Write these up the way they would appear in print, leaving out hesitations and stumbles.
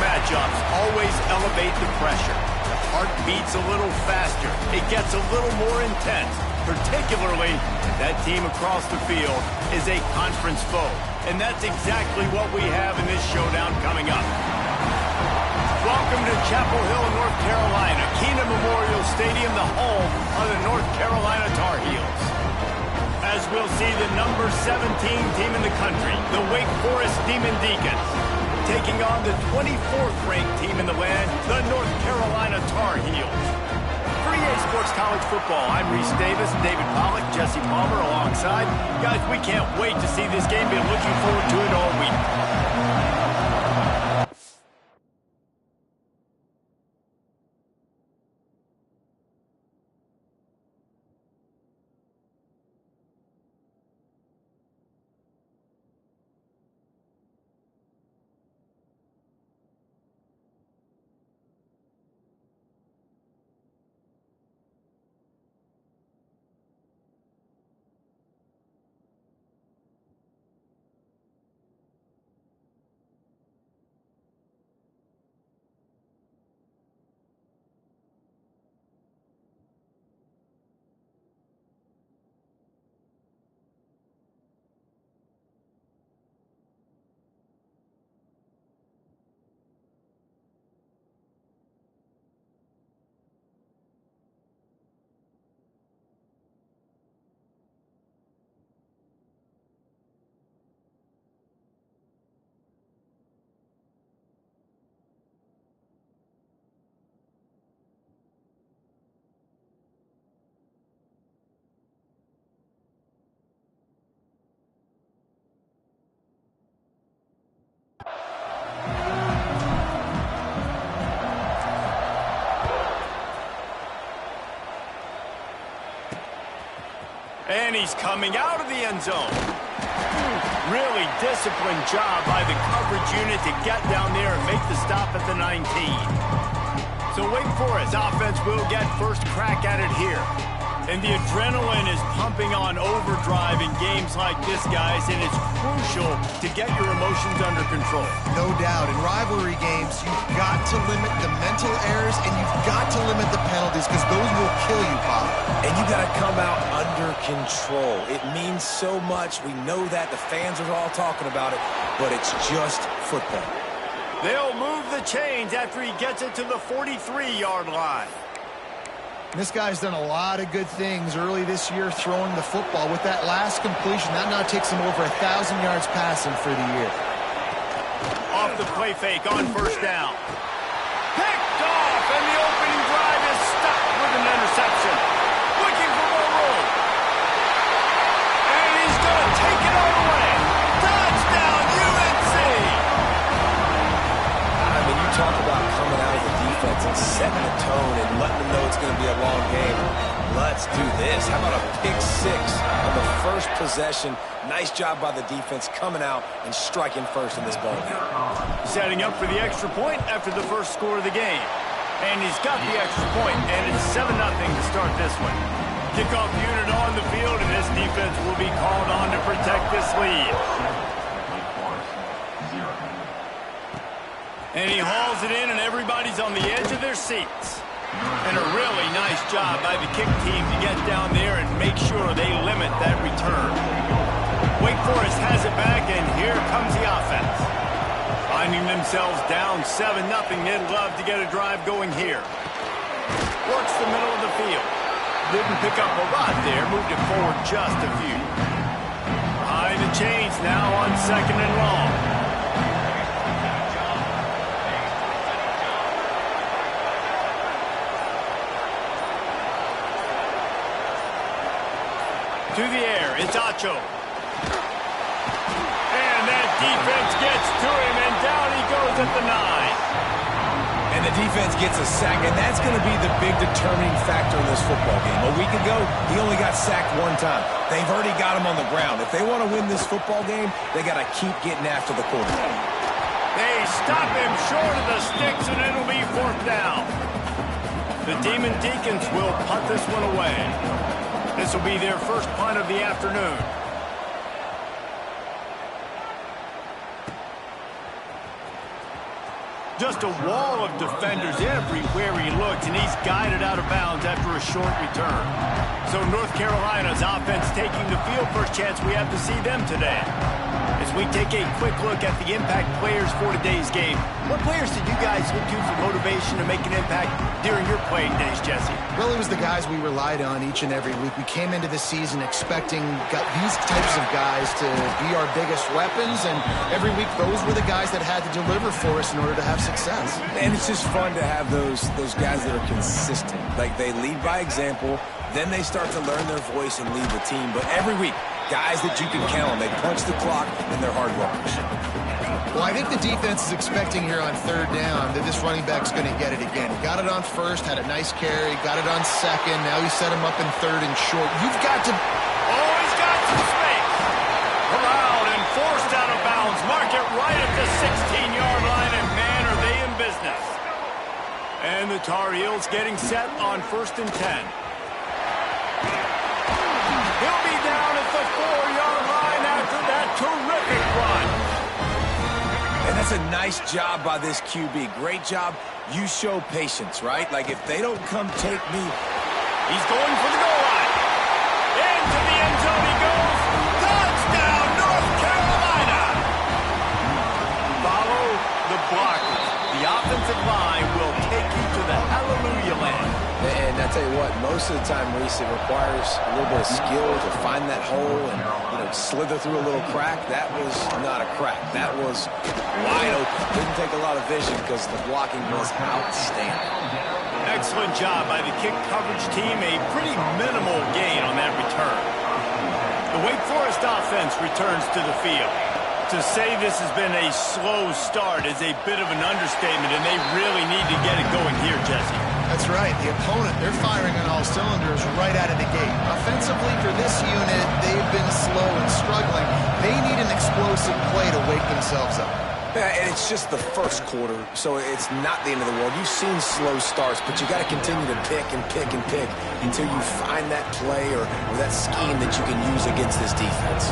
matchups always elevate the pressure. The heart beats a little faster. It gets a little more intense, particularly if that team across the field is a conference foe. And that's exactly what we have in this showdown coming up. Welcome to Chapel Hill, North Carolina, Keenan Memorial Stadium, the home of the North Carolina Tar Heels. As we'll see the number 17 team in the country, the Wake Forest Demon Deacons, taking on the 24th ranked team in the land, the North Carolina Tar Heels. For EA Sports College Football, I'm Reese Davis, David Pollack, Jesse Palmer alongside. Guys, we can't wait to see this game. Been looking forward to it all week. And he's coming out of the end zone. Really disciplined job by the coverage unit to get down there and make the stop at the 19. So Wake Forest offense will get first crack at it here. And the adrenaline is pumping on overdrive in games like this, guys, and it's crucial to get your emotions under control. No doubt. In rivalry games, you've got to limit the mental errors and you've got to limit the penalties because those will kill you, Pop. And you got to come out under control. It means so much. We know that. The fans are all talking about it, but it's just football. They'll move the chains after he gets it to the 43-yard line. This guy's done a lot of good things early this year throwing the football. With that last completion, that now takes him over 1,000 yards passing for the year. Off the play fake on first down. Picked off, and the opening drive is stopped with an interception. Looking for more room. And he's going to take it all the way. Touchdown, UNC! I mean, you talk about coming out of the defense and setting the tone and letting them know it's going to be a long game. Let's do this. How about a pick six on the first possession? Nice job by the defense coming out and striking first in this ball game. Setting up for the extra point after the first score of the game. And he's got the extra point, and it's 7-0 to start this one. Kickoff unit on the field, and this defense will be called on to protect this lead. And he hauls it in, and everybody's on the edge of their seats. And a really nice job by the kick team to get down there and make sure they limit that return. Wake Forest has it back, and here comes the offense. Finding themselves down 7-0, they'd love to get a drive going here. Works the middle of the field. Didn't pick up a lot there, moved it forward just a few. Behind the chains now on 2nd and long. To the air, it's Acho. And that defense gets to him, and down he goes at the 9. And the defense gets a sack, and that's going to be the big determining factor in this football game. A week ago, he only got sacked one time. They've already got him on the ground. If they want to win this football game, they got to keep getting after the quarterback. They stop him short of the sticks, and it'll be 4th down. The Demon Deacons will punt this one away. This will be their first punt of the afternoon. Just a wall of defenders everywhere he looks, and he's guided out of bounds after a short return. So North Carolina's offense taking the field. First chance we have to see them today. As we take a quick look at the impact players for today's game, what players did you guys look to for motivation to make an impact during your playing days, Jesse? Well, it was the guys we relied on each and every week. We came into the season expecting these types of guys to be our biggest weapons, and every week those were the guys that had to deliver for us in order to have success. And it's just fun to have those guys that are consistent. Like, they lead by example, then they start to learn their voice and lead the team. But every week, guys that you can count on. They punch the clock, and they're hard workers. Well, I think the defense is expecting here on third down that this running back's going to get it again. He got it on first, had a nice carry, got it on second. Now he set him up in third and short. You've got to... Oh, he's got some space. Corralled and forced out of bounds. Mark it right at the 16-yard line, and man, are they in business. And the Tar Heels getting set on 1st and 10. He'll be down at the 4-yard line after that terrific run. And that's a nice job by this QB. Great job. You show patience, right? Like, if they don't come take me. He's going for the goal line. Into the end zone he goes. Touchdown, North Carolina. Follow the blockers. The offensive line will take you to the hallelujah land. And I tell you what, most of the time, Reese, it requires a little bit of skill to find that hole and, slither through a little crack. That was not a crack. That was wide open. Didn't take a lot of vision because the blocking was outstanding. Excellent job by the kick coverage team. A pretty minimal gain on that return. The Wake Forest offense returns to the field. To say this has been a slow start is a bit of an understatement, and they really need to get it going here, Jesse. That's right. The opponent, they're firing on all cylinders right out of the gate. Offensively, for this unit, they've been slow and struggling. They need an explosive play to wake themselves up. Yeah, and it's just the first quarter, so it's not the end of the world. You've seen slow starts, but you got to continue to pick and pick and pick until you find that play or that scheme that you can use against this defense.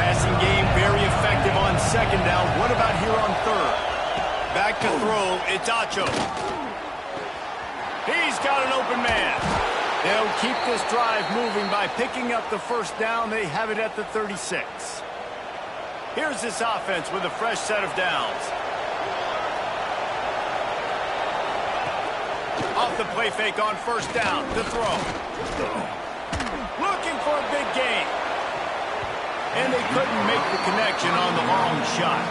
Passing game very effective on second down. What about here on third? Back to throw. It's Acho. He's got an open man. They'll keep this drive moving by picking up the first down. They have it at the 36. Here's this offense with a fresh set of downs. Off the play fake on first down. To throw. Looking for a big gain. And they couldn't make the connection on the long shot.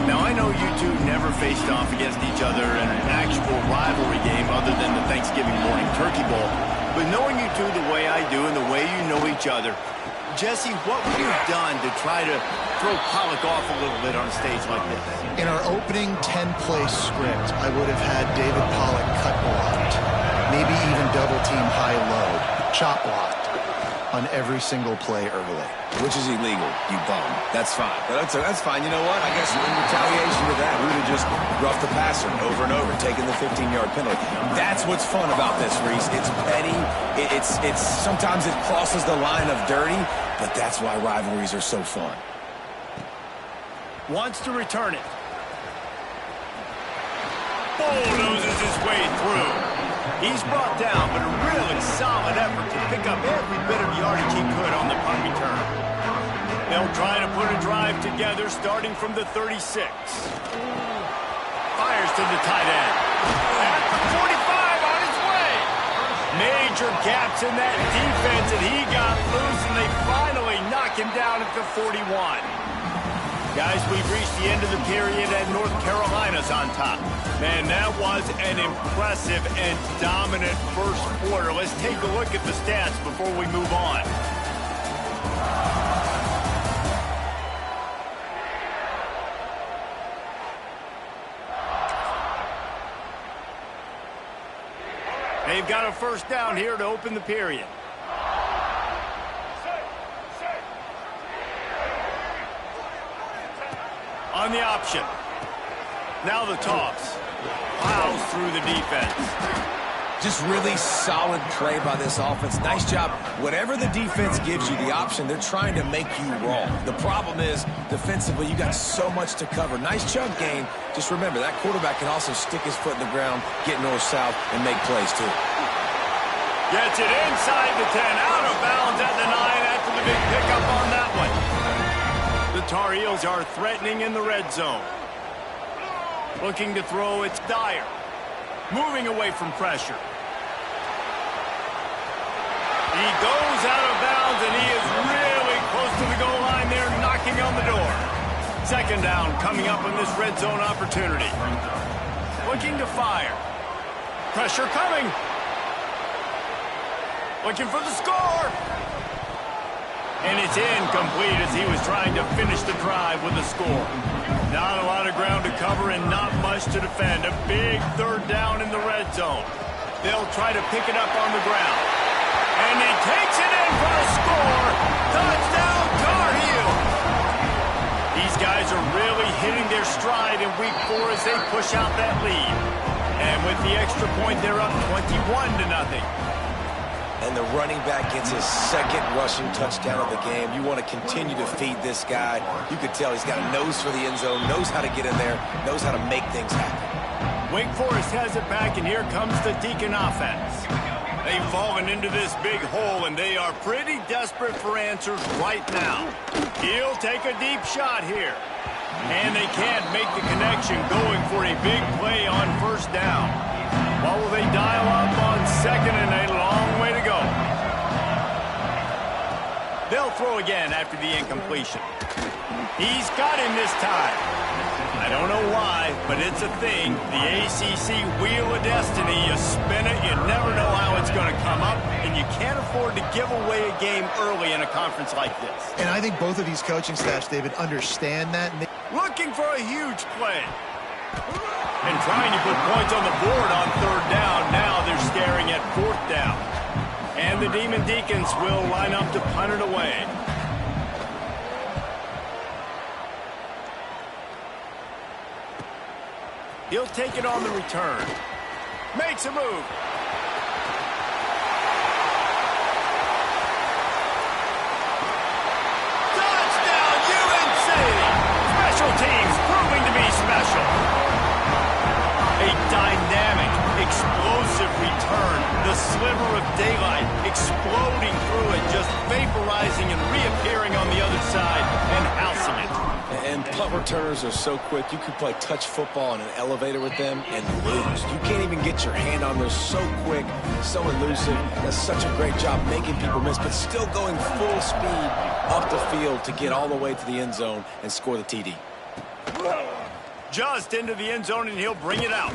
Now, I know you two never faced off against each other in an actual rivalry game other than the Thanksgiving morning Turkey Bowl. But knowing you two the way I do and the way you know each other, Jesse, what would you have done to try to throw Pollock off a little bit on a stage like this? In our opening 10-play script, I would have had David Pollock cut blocked, maybe even double-team high-low, chop blocked on every single play early. Which is illegal, you bum. That's fine. But that's fine. You know what? I guess in retaliation to that, we would have just roughed the passer over and over, taking the 15-yard penalty. That's what's fun about this, Reese. It's petty. It's sometimes it crosses the line of dirty, but that's why rivalries are so fun. Wants to return it. Bulldozes his way through. He's brought down, but a really solid effort to pick up every bit of yardage he could on the punt return. They'll try to put a drive together starting from the 36. Fires to the tight end. At the 45 on his way. Major gaps in that defense, and he got loose, and they finally knock him down at the 41. Guys, we've reached the end of the period, and North Carolina's on top. Man, that was an impressive and dominant first quarter. Let's take a look at the stats before we move on. They've got a first down here to open the period. On the option. Now the toss. Plows through the defense. Just really solid play by this offense. Nice job. Whatever the defense gives you the option, they're trying to make you roll. The problem is, defensively, you got so much to cover. Nice chunk gain. Just remember, that quarterback can also stick his foot in the ground, get north-south, and make plays, too. Gets it inside the 10, out of bounds at the 9 after the big pickup on that one. The Tar Heels are threatening in the red zone. Looking to throw, it's Dyer. Moving away from pressure. He goes out of bounds, and he is really close to the goal line there, knocking on the door. Second down coming up on this red zone opportunity. Looking to fire. Pressure coming. Looking for the score. And it's incomplete as he was trying to finish the drive with a score. Not a lot of ground to cover and not much to defend. A big third down in the red zone. They'll try to pick it up on the ground. And he takes it in for a score. Touchdown, Tar Heels. These guys are really hitting their stride in week 4 as they push out that lead. And with the extra point, they're up 21-0. And the running back gets his second rushing touchdown of the game. You want to continue to feed this guy. You could tell he's got a nose for the end zone, knows how to get in there, knows how to make things happen. Wake Forest has it back, and here comes the Deacon offense. They've fallen into this big hole, and they are pretty desperate for answers right now. He'll take a deep shot here. And they can't make the connection, going for a big play on first down. What will they dial up on second and a long way to go? They'll throw again after the incompletion. He's got him this time. I don't know why, but it's a thing. The ACC Wheel of Destiny, you spin it, you never know how it's going to come up, and you can't afford to give away a game early in a conference like this. And I think both of these coaching staffs, David, understand that. And looking for a huge play. And trying to put points on the board on third down. Now they're staring at fourth down. And the Demon Deacons will line up to punt it away. He'll take it on the return. Makes a move. Touchdown, UNC! Special teams proving to be special. A dynamic, explosive return. The sliver of daylight exploding through it, just vaporizing and reappearing on the other side and housing it. And punt returners are so quick, you could play touch football in an elevator with them and lose. You can't even get your hand on them. So quick, so elusive. Does such a great job making people miss, but still going full speed up the field to get all the way to the end zone and score the TD. Just into the end zone, and he'll bring it out.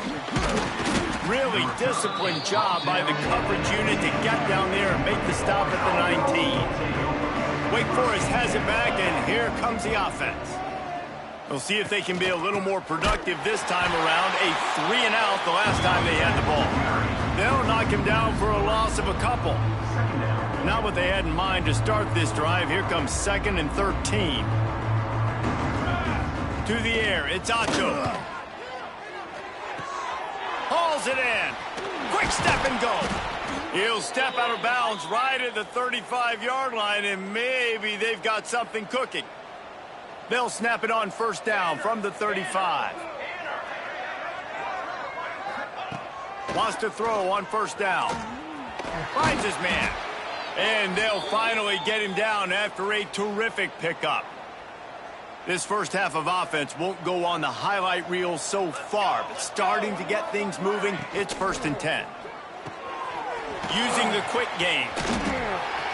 Really disciplined job by the coverage unit to get down there and make the stop at the 19. Wake Forest has it back, and here comes the offense. We'll see if they can be a little more productive this time around. A 3-and-out the last time they had the ball. They'll knock him down for a loss of a couple. Not what they had in mind to start this drive. Here comes 2nd and 13. To the air, it's Acho. Hauls it in. Quick step and go. He'll step out of bounds right at the 35-yard line, and maybe they've got something cooking. They'll snap it on first down from the 35. Wants to throw on first down. Finds his man. And they'll finally get him down after a terrific pickup. This first half of offense won't go on the highlight reel so far, but starting to get things moving, it's 1st and 10. Using the quick game.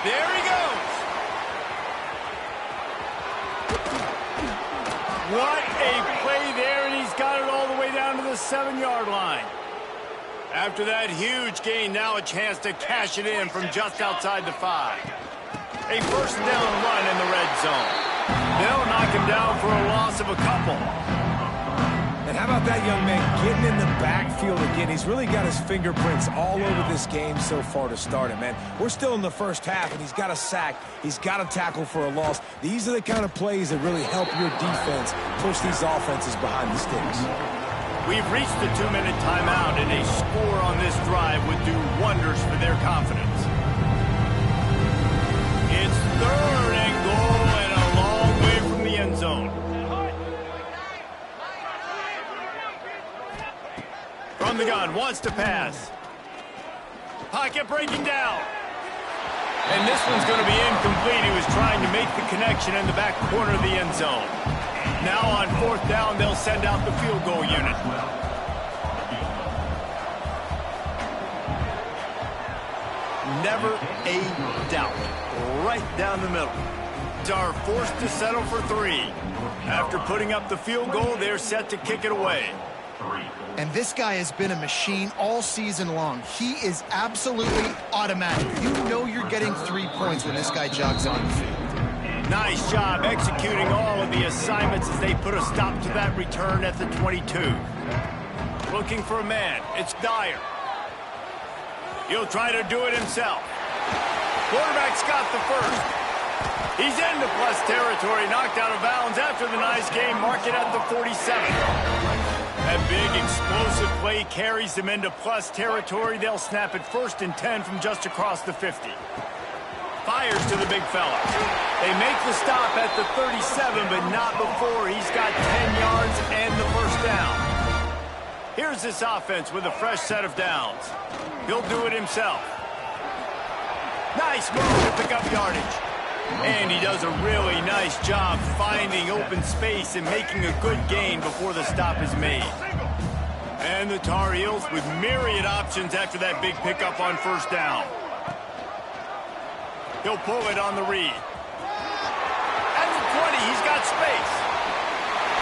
There he goes. What a play there, and he's got it all the way down to the 7-yard line. After that huge gain, now a chance to cash it in from just outside the 5. A first down run in the red zone. They'll knock him down for a loss of a couple. And how about that young man getting in the backfield again? He's really got his fingerprints all over this game so far to start it, man. We're still in the first half, and he's got a sack. He's got a tackle for a loss. These are the kind of plays that really help your defense push these offenses behind the sticks. We've reached the 2-minute timeout, and a score on this drive would do wonders for their confidence. It's 3rd and goal and a long way from the end zone. From the gun, wants to pass. Pocket breaking down. And this one's going to be incomplete. He was trying to make the connection in the back corner of the end zone. Now on 4th down, they'll send out the field goal unit. Never a doubt. Right down the middle. Are forced to settle for 3. After putting up the field goal, they're set to kick it away. And this guy has been a machine all season long. He is absolutely automatic. You know you're getting 3 points when this guy jogs on the field. Nice job executing all of the assignments as they put a stop to that return at the 22. Looking for a man. It's Dyer. He'll try to do it himself. Quarterback's got the first. He's into plus territory, knocked out of bounds after the nice game. Mark it at the 47. That big explosive play carries them into plus territory. They'll snap it 1st and 10 from just across the 50. Fires to the big fella. They make the stop at the 37, but not before he's got 10 yards and the 1st down. Here's this offense with a fresh set of downs. He'll do it himself. Nice move to pick up yardage. And he does a really nice job finding open space and making a good gain before the stop is made. And the Tar Heels with myriad options after that big pickup on 1st down. He'll pull it on the read. At the 20, he's got space.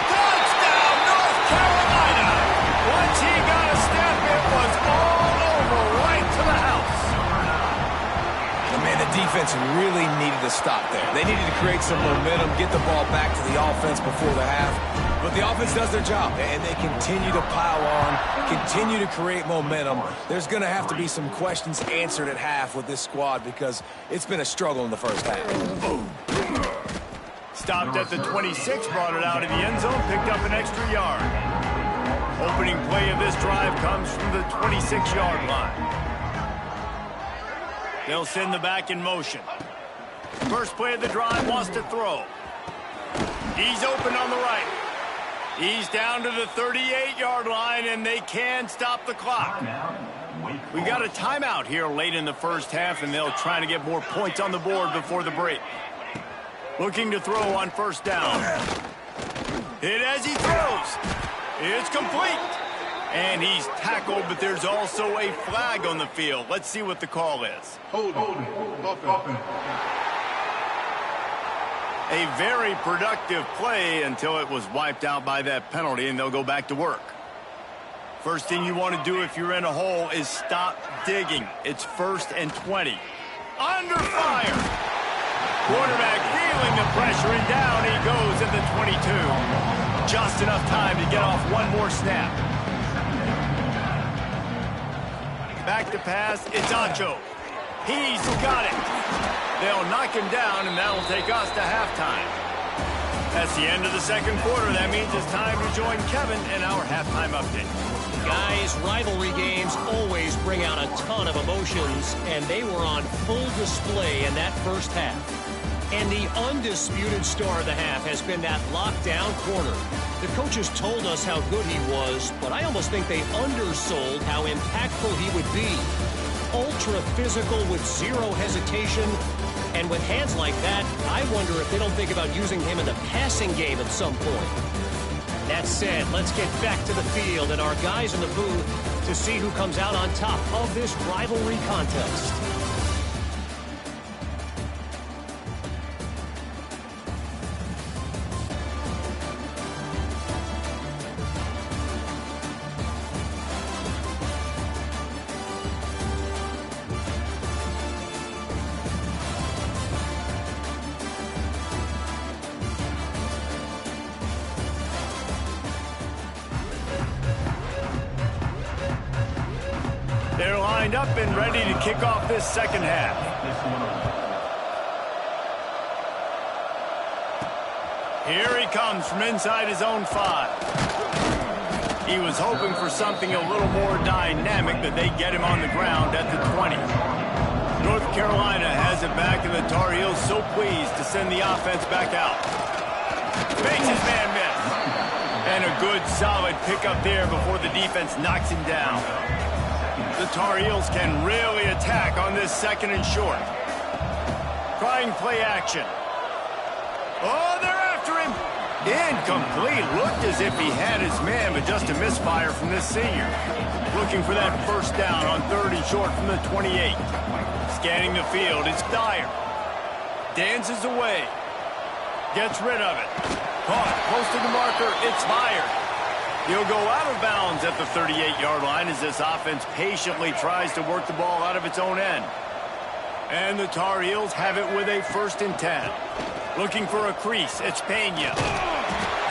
Touchdown, North Carolina! Once he got a step, it was all over right to the house. Man, the defense really needed to stop there. They needed to create some momentum, get the ball back to the offense before the half. But the offense does their job, and they continue to pile on, continue to create momentum. There's going to have to be some questions answered at half with this squad because it's been a struggle in the first half. Stopped at the 26, brought it out of the end zone, picked up an extra yard. Opening play of this drive comes from the 26-yard line. They'll send the back in motion. First play of the drive, wants to throw. He's open on the right. He's down to the 38-yard line, and they can stop the clock. We got a timeout here late in the first half, and they'll try to get more points on the board before the break. Looking to throw on 1st down. Hit as he throws. It's complete. And he's tackled, but there's also a flag on the field. Let's see what the call is. Hold it. A very productive play until it was wiped out by that penalty, and they'll go back to work. First thing you want to do if you're in a hole is stop digging. It's 1st and 20. Under fire. Quarterback feeling the pressure, and down he goes at the 22. Just enough time to get off one more snap. Back to pass, it's Acho. He's got it. They'll knock him down, and that'll take us to halftime. That's the end of the second quarter. That means it's time to join Kevin in our halftime update. Guys, rivalry games always bring out a ton of emotions, and they were on full display in that first half. And the undisputed star of the half has been that lockdown corner. The coaches told us how good he was, but I almost think they undersold how impactful he would be. Ultra physical with zero hesitation, and with hands like that, I wonder if they don't think about using him in the passing game at some point. That said, let's get back to the field and our guys in the booth to see who comes out on top of this rivalry contest. They're lined up and ready to kick off this second half. Here he comes from inside his own 5. He was hoping for something a little more dynamic, but they get him on the ground at the 20. North Carolina has it back, and the Tar Heels so pleased to send the offense back out. Makes his man miss. And a good, solid pickup there before the defense knocks him down. The Tar Heels can really attack on this 2nd and short. Trying play action. Oh, they're after him. Incomplete. Looked as if he had his man, but just a misfire from this senior. Looking for that 1st down on 3rd and short from the 28. Scanning the field, it's Dyer. Dances away. Gets rid of it. Caught close to the marker, it's fired. He'll go out of bounds at the 38-yard line as this offense patiently tries to work the ball out of its own end. And the Tar Heels have it with a 1st and 10. Looking for a crease, it's Pena.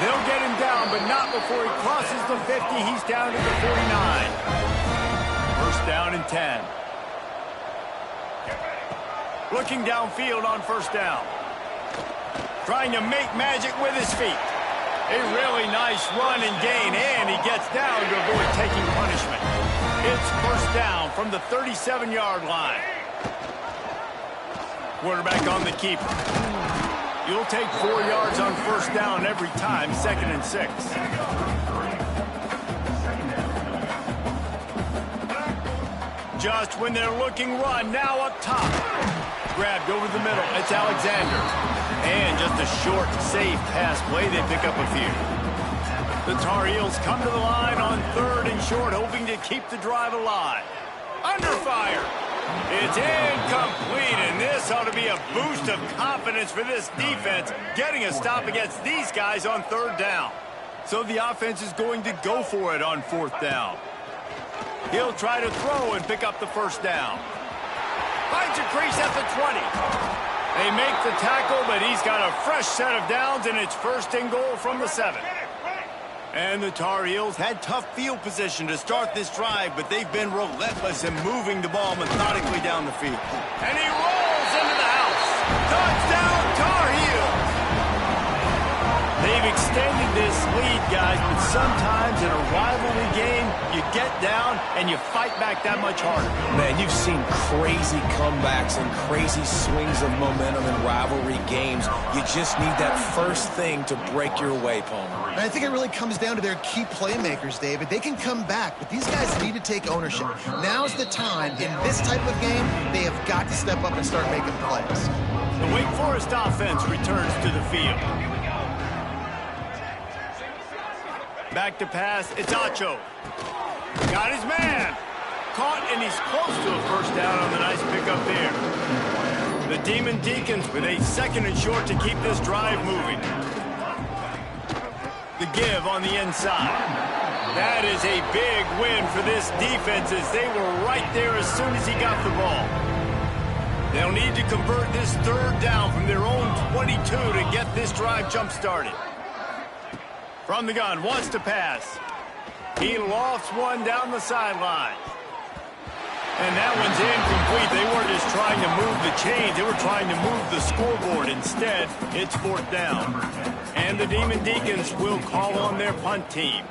They'll get him down, but not before he crosses the 50. He's down to the 49. 1st down and 10. Looking downfield on 1st down. Trying to make magic with his feet. A really nice run and gain, and he gets down to avoid taking punishment. It's 1st down from the 37-yard line. Quarterback on the keeper. You'll take 4 yards on 1st down every time, 2nd and 6. Just when they're looking run, now up top. Grabbed over the middle, it's Alexander. And just a short, safe pass play, they pick up a few. The Tar Heels come to the line on 3rd and short, hoping to keep the drive alive. Under fire. It's incomplete, and this ought to be a boost of confidence for this defense, getting a stop against these guys on 3rd down. So the offense is going to go for it on 4th down. He'll try to throw and pick up the 1st down. Finds a crease at the 20. They make the tackle, but he's got a fresh set of downs, and it's 1st and goal from the 7. And the Tar Heels had tough field position to start this drive, but they've been relentless in moving the ball methodically down the field. And he rolls into the house. Touchdown, Tar Heels! They've extended this lead, guys, but sometimes in a rivalry game, you get down and you fight back that much harder. Man, you've seen crazy comebacks and crazy swings of momentum in rivalry games. You just need that first thing to break your way, Palmer. And I think it really comes down to their key playmakers, David. They can come back, but these guys need to take ownership. Now's the time. In this type of game, they have got to step up and start making plays. The Wake Forest offense returns to the field. Back to pass, it's Acho. Got his man. Caught, and he's close to a 1st down on the nice pickup there. The Demon Deacons with a 2nd and short to keep this drive moving. The give on the inside. That is a big win for this defense as they were right there as soon as he got the ball. They'll need to convert this 3rd down from their own 22 to get this drive jump-started. From the gun, wants to pass. He lofts one down the sideline. And that one's incomplete. They weren't just trying to move the chains. They were trying to move the scoreboard. Instead, it's 4th down. And the Demon Deacons will call on their punt team.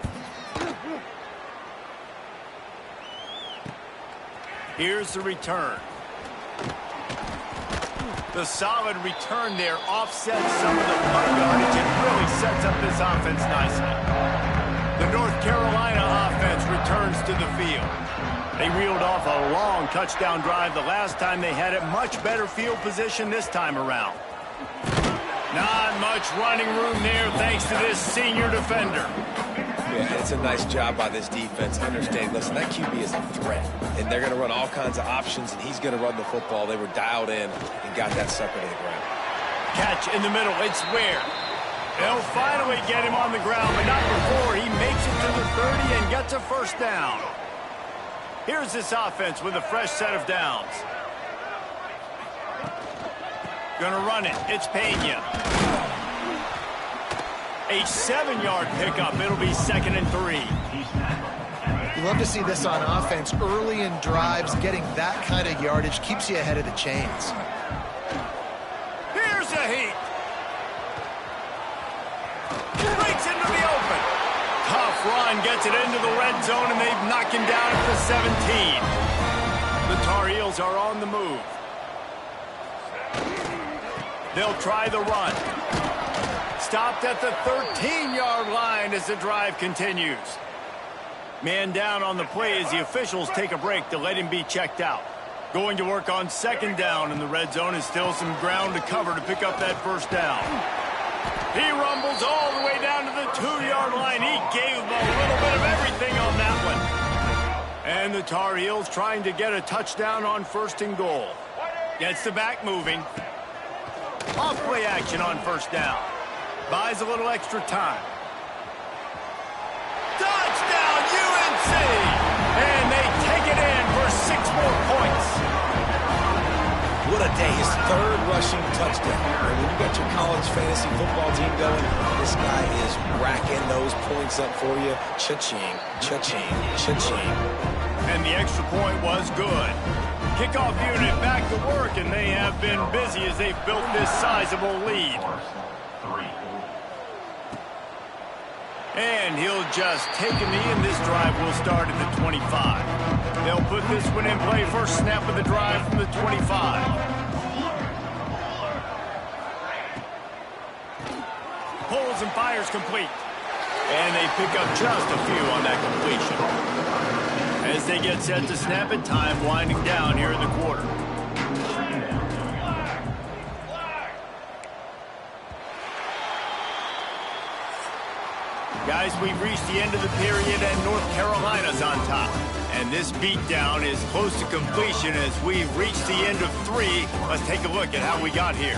Here's the return. The solid return there offsets some of the punt yardage and really sets up this offense nicely. The North Carolina offense returns to the field. They reeled off a long touchdown drive the last time they had it. Much better field position this time around. Not much running room there thanks to this senior defender. Yeah, it's a nice job by this defense. Understand, listen, that QB is a threat, and they're going to run all kinds of options, and he's going to run the football. They were dialed in and got that sucker to the ground. Catch in the middle. It's Ware. They'll finally get him on the ground, but not before he makes it to the 30 and gets a 1st down. Here's this offense with a fresh set of downs. Gonna run it. It's Pena. A 7-yard pickup. It'll be 2nd and 3. You love to see this on offense. Early in drives, getting that kind of yardage keeps you ahead of the chains. Here's a heat. Breaks into the open. Tough run run gets it into the red zone, and they've knocked him down at the 17. The Tar Heels are on the move. They'll try the run. Stopped at the 13-yard line as the drive continues. Man down on the play as the officials take a break to let him be checked out. Going to work on second down in the red zone is still some ground to cover to pick up that first down. He rumbles all the way down to the 2-yard line. He gave a little bit of everything on that one. And the Tar Heels trying to get a touchdown on first and goal. Gets the back moving. Off play action on first down. Buys a little extra time. Touchdown, UNC! And they take it in for 6 more points. What a day. His third rushing touchdown. And when you got your college fantasy football team going, this guy is racking those points up for you. Cha-ching, cha-ching, cha-ching. And the extra point was good. Kickoff unit back to work, and they have been busy as they've built this sizable lead. And he'll just take a knee, and this drive will start at the 25. They'll put this one in play. First snap of the drive from the 25. Pulls and fires complete. And they pick up just a few on that completion. As they get set to snap it, time winding down here in the quarter. Guys, we've reached the end of the period, and North Carolina's on top. And this beatdown is close to completion as we've reached the end of 3. Let's take a look at how we got here.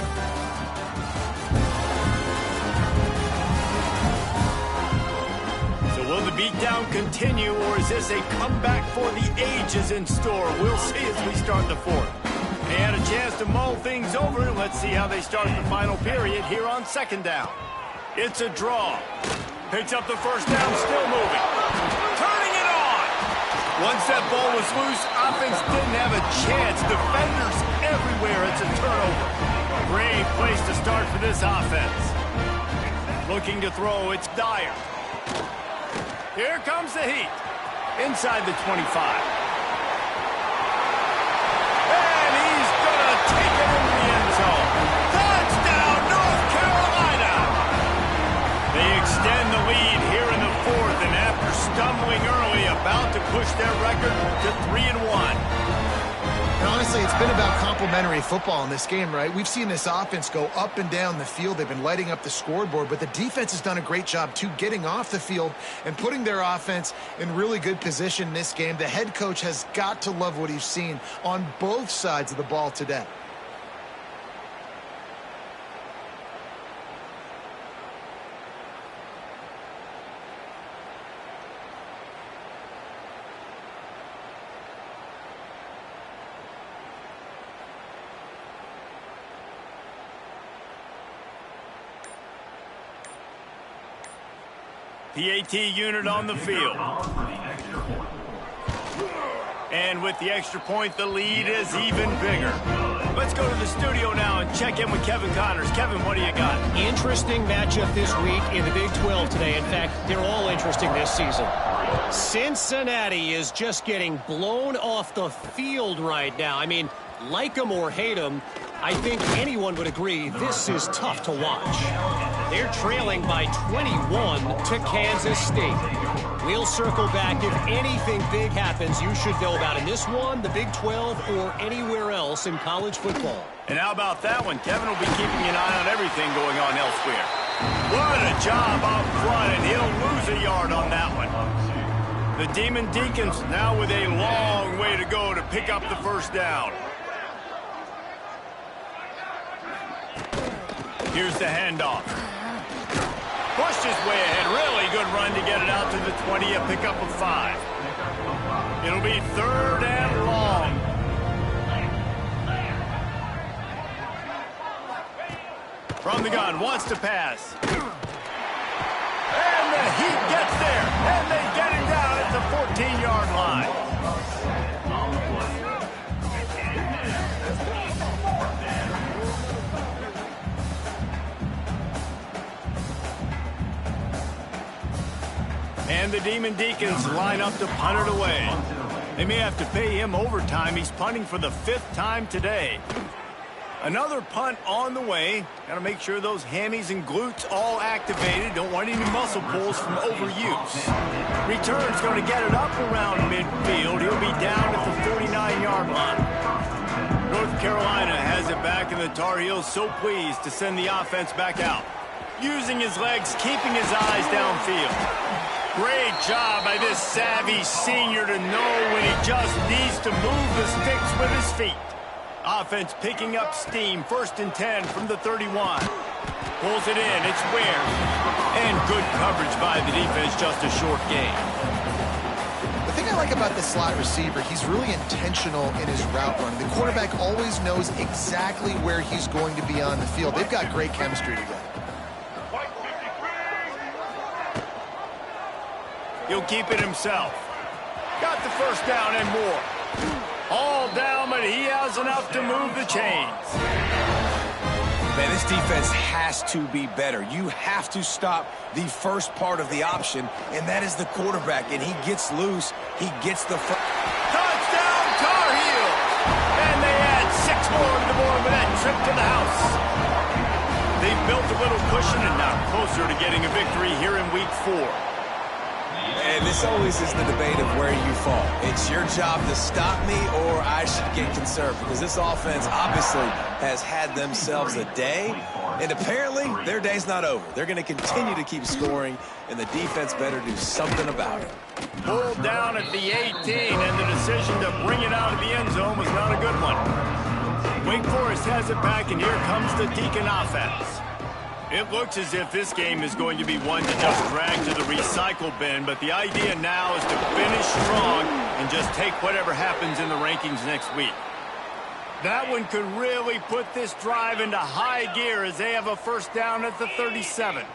So will the beatdown continue, or is this a comeback for the ages in store? We'll see as we start the 4th. They had a chance to mull things over. Let's see how they start the final period here on second down. It's a draw. Picks up the first down, still moving. Turning it on! Once that ball was loose, offense didn't have a chance. Defenders everywhere. It's a turnover. Great place to start for this offense. Looking to throw, it's Dyer. Here comes the heat. Inside the 25. And he's going to take it into the end zone. Touchdown, North Carolina! They extend the lead here in the 4th, and after stumbling early, about to push their record to 3-1. And honestly, it's been about complementary football in this game, right? We've seen this offense go up and down the field. They've been lighting up the scoreboard, but the defense has done a great job, too, getting off the field and putting their offense in really good position in this game. The head coach has got to love what he's seen on both sides of the ball today. PAT unit on the field. And with the extra point, the lead is even bigger. Let's go to the studio now and check in with Kevin Connors. Kevin, what do you got? Interesting matchup this week in the Big 12 today. In fact, they're all interesting this season. Cincinnati is just getting blown off the field right now. I mean, like them or hate them, I think anyone would agree this is tough to watch. They're trailing by 21 to Kansas State. We'll circle back. If anything big happens, you should know about in this one, the Big 12, or anywhere else in college football. And how about that one? Kevin will be keeping an eye on everything going on elsewhere. What a job up front, and he'll lose a yard on that one. The Demon Deacons now with a long way to go to pick up the first down. Here's the handoff. Pushed his way ahead. Really good run to get it out to the 20, a pickup of 5. It'll be 3rd and long. From the gun, wants to pass. And the Heat gets there. And they get him down at the 14-yard line. And And the Demon Deacons line up to punt it away. They may have to pay him overtime. He's punting for the 5th time today. Another punt on the way. Got to make sure those hammies and glutes all activated. Don't want any muscle pulls from overuse. Return's going to get it up around midfield. He'll be down at the 49-yard line. North Carolina has it back, and the Tar Heels so pleased to send the offense back out. Using his legs, keeping his eyes downfield. Great job by this savvy senior to know when he just needs to move the sticks with his feet. Offense picking up steam. 1st and 10 from the 31. Pulls it in. It's Ware. And good coverage by the defense. Just a short gain. The thing I like about this slot receiver, he's really intentional in his route running. The quarterback always knows exactly where he's going to be on the field. They've got great chemistry together. He'll keep it himself. Got the 1st down and more. All down, but he has enough to move the chains. Man, this defense has to be better. You have to stop the first part of the option, and that is the quarterback. And he gets loose. He gets the touchdown, Tar Heels! And they add 6 more to the board with that trip to the house. They've built a little cushion and now closer to getting a victory here in Week 4. And this always is the debate of where you fall. It's your job to stop me, or I should get conserved, because this offense obviously has had themselves a day, and apparently their day's not over. They're going to continue to keep scoring, and the defense better do something about it. Pulled down at the 18, and the decision to bring it out of the end zone was not a good one. Wake Forest has it back, and here comes the Deacon offense. It looks as if this game is going to be one to just drag to the recycle bin, but the idea now is to finish strong and just take whatever happens in the rankings next week. That one could really put this drive into high gear as they have a 1st down at the 37.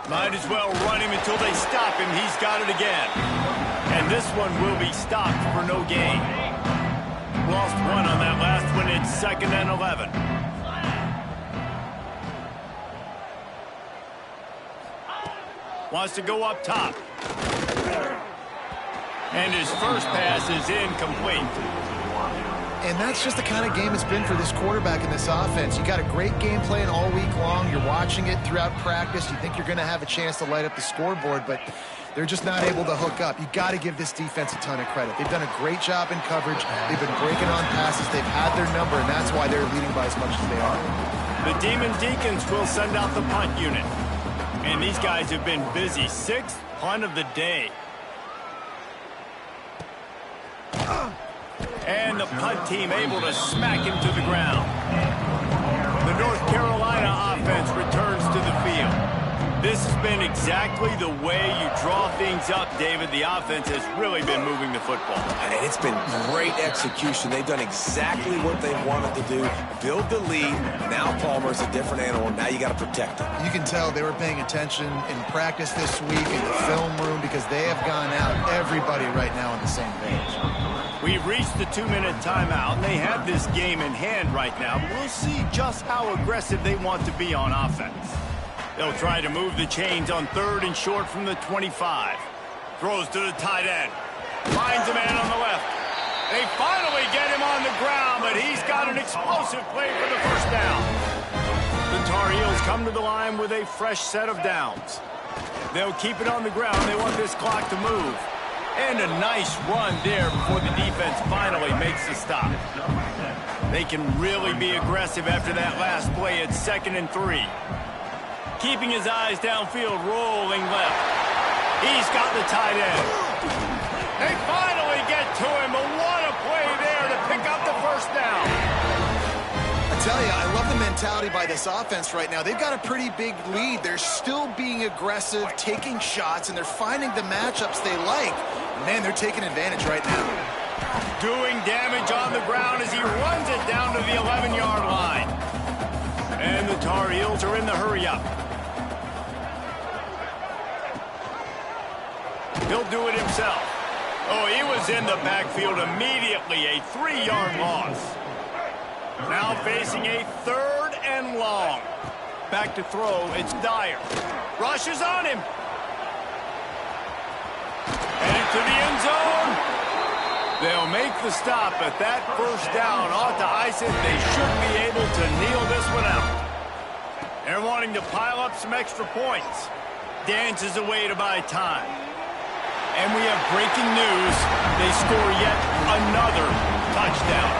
Might as well run him until they stop him. He's got it again. And this one will be stopped for no gain. Lost one on that last one. It's 2nd and 11. Wants to go up top. And his first pass is incomplete. And that's just the kind of game it's been for this quarterback in this offense. You got a great game plan all week long. You're watching it throughout practice. You think you're going to have a chance to light up the scoreboard, but they're just not able to hook up. You got to give this defense a ton of credit. They've done a great job in coverage. They've been breaking on passes. They've had their number, and that's why they're leading by as much as they are. The Demon Deacons will send out the punt unit. And these guys have been busy. 6th punt of the day. And the punt team able to smack him to the ground. The North Carolina offense returns to the field. This has been exactly the way you draw things up, David. The offense has really been moving the football. And it's been great execution. They've done exactly what they wanted to do. Build the lead. Now Palmer's a different animal. Now you got to protect him. You can tell they were paying attention in practice this week in the film room because they have gone out. Everybody right now on the same page. We've reached the 2-minute timeout, and they have this game in hand right now. But we'll see just how aggressive they want to be on offense. They'll try to move the chains on 3rd and short from the 25. Throws to the tight end. Finds a man on the left. They finally get him on the ground, but he's got an explosive play for the 1st down. The Tar Heels come to the line with a fresh set of downs. They'll keep it on the ground. They want this clock to move. And a nice run there before the defense finally makes the stop. They can really be aggressive after that last play at 2nd and 3. Keeping his eyes downfield, rolling left. He's got the tight end. They finally get to him, but what a play there to pick up the 1st down. I tell you, I love the mentality by this offense right now. They've got a pretty big lead. They're still being aggressive, taking shots, and they're finding the matchups they like. Man, they're taking advantage right now. Doing damage on the ground as he runs it down to the 11-yard line. And the Tar Heels are in the hurry-up. He'll do it himself. Oh, he was in the backfield immediately. A 3-yard loss. Now facing a 3rd and long. Back to throw. It's Dyer. Rushes on him. to the end zone. They'll make the stop, but that first down ought to ice it. They should be able to kneel this one out. They're wanting to pile up some extra points. Dances away to buy time. And we have breaking news. They score yet another touchdown.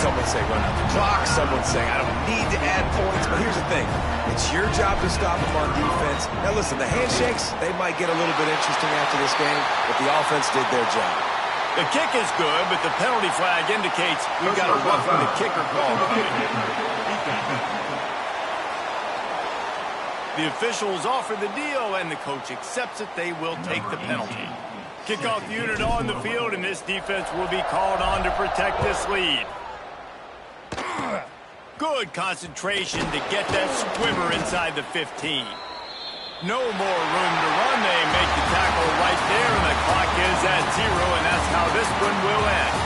Someone say run out the clock. Someone saying I don't need to add points. But here's the thing. It's your job to stop them on defense. Now listen, the handshakes, they might get a little bit interesting after this game, but the offense did their job. The kick is good, but the penalty flag indicates we've got a roughing the kicker call. The officials offer the deal, and the coach accepts it. They will take the penalty. Kickoff unit on the field, and this defense will be called on to protect this lead. Good concentration to get that squibber inside the 15. No more room to run. They make the tackle right there, and the clock is at 0, and that's how this one will end.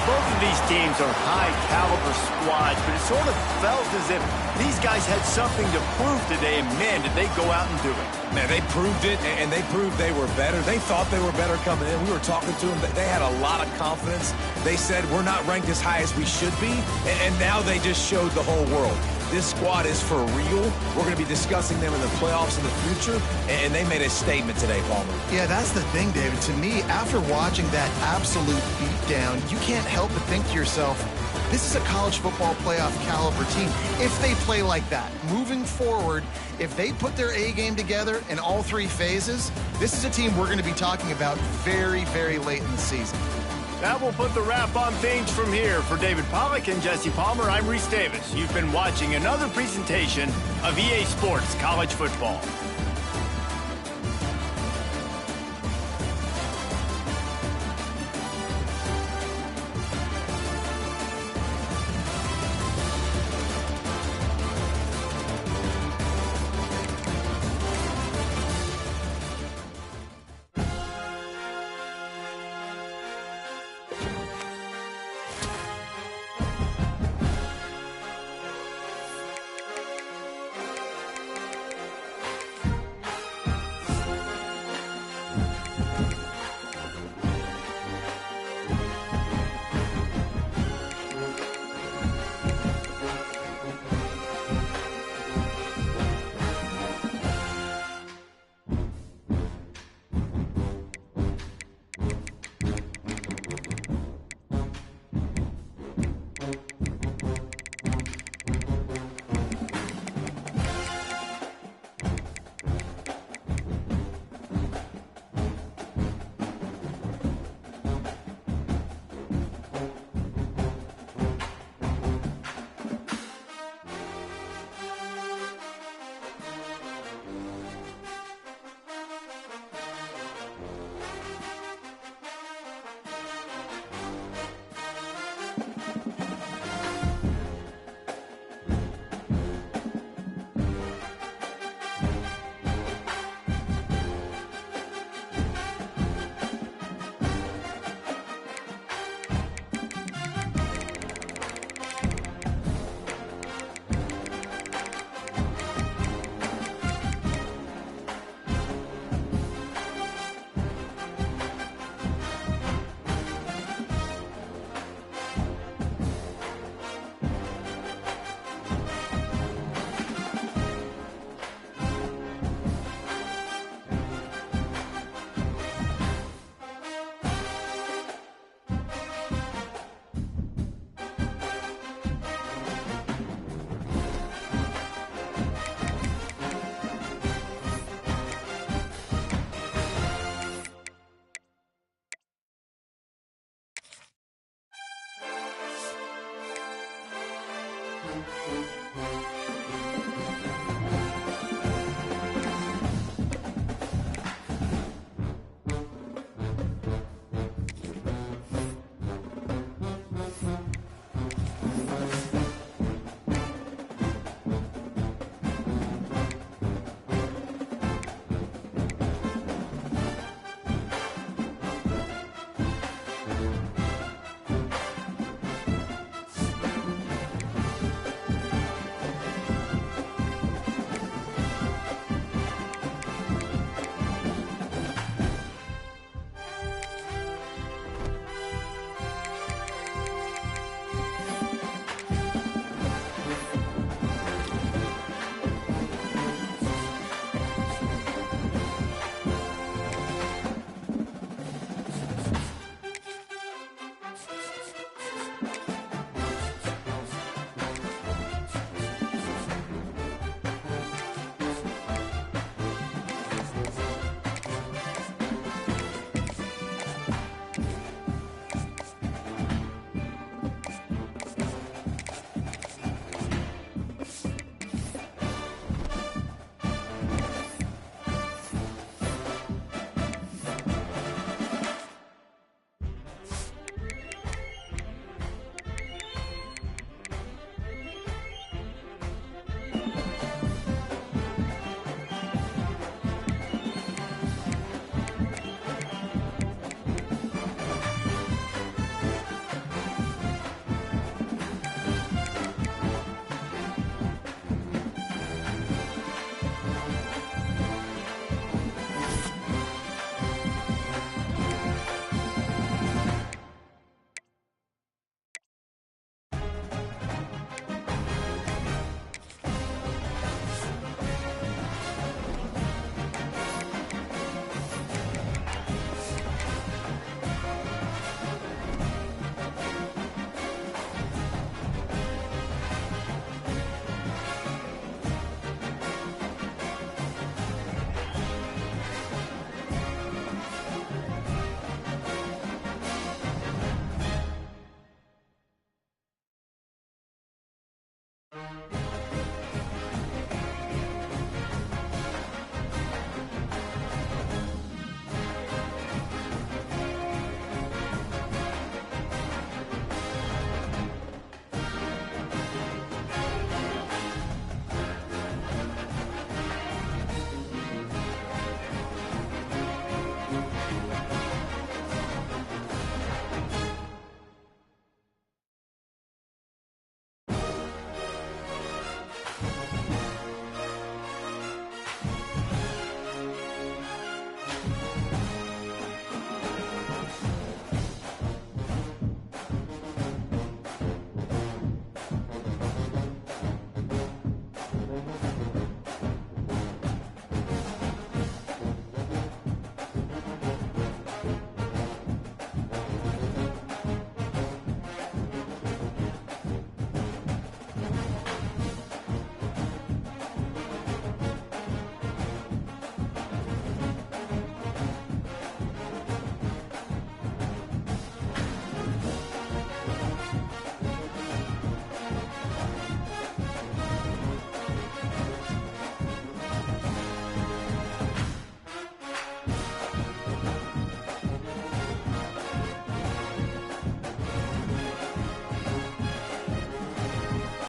Both of these teams are high-caliber squads, but it sort of felt as if these guys had something to prove today, and man, did they go out and do it. Man, they proved it, and they proved they were better. They thought they were better coming in. We were talking to them. They had a lot of confidence. They said, we're not ranked as high as we should be, and now they just showed the whole world. This squad is for real. We're going to be discussing them in the playoffs in the future, and they made a statement today, Palmer. Yeah, that's the thing, David. To me, after watching that absolute beatdown, you can't help but think to yourself, this is a college football playoff caliber team. If they play like that, moving forward, if they put their A game together in all three phases, this is a team we're going to be talking about very, very late in the season. That will put the wrap on things from here. For David Pollack and Jesse Palmer, I'm Reese Davis. You've been watching another presentation of EA Sports College Football.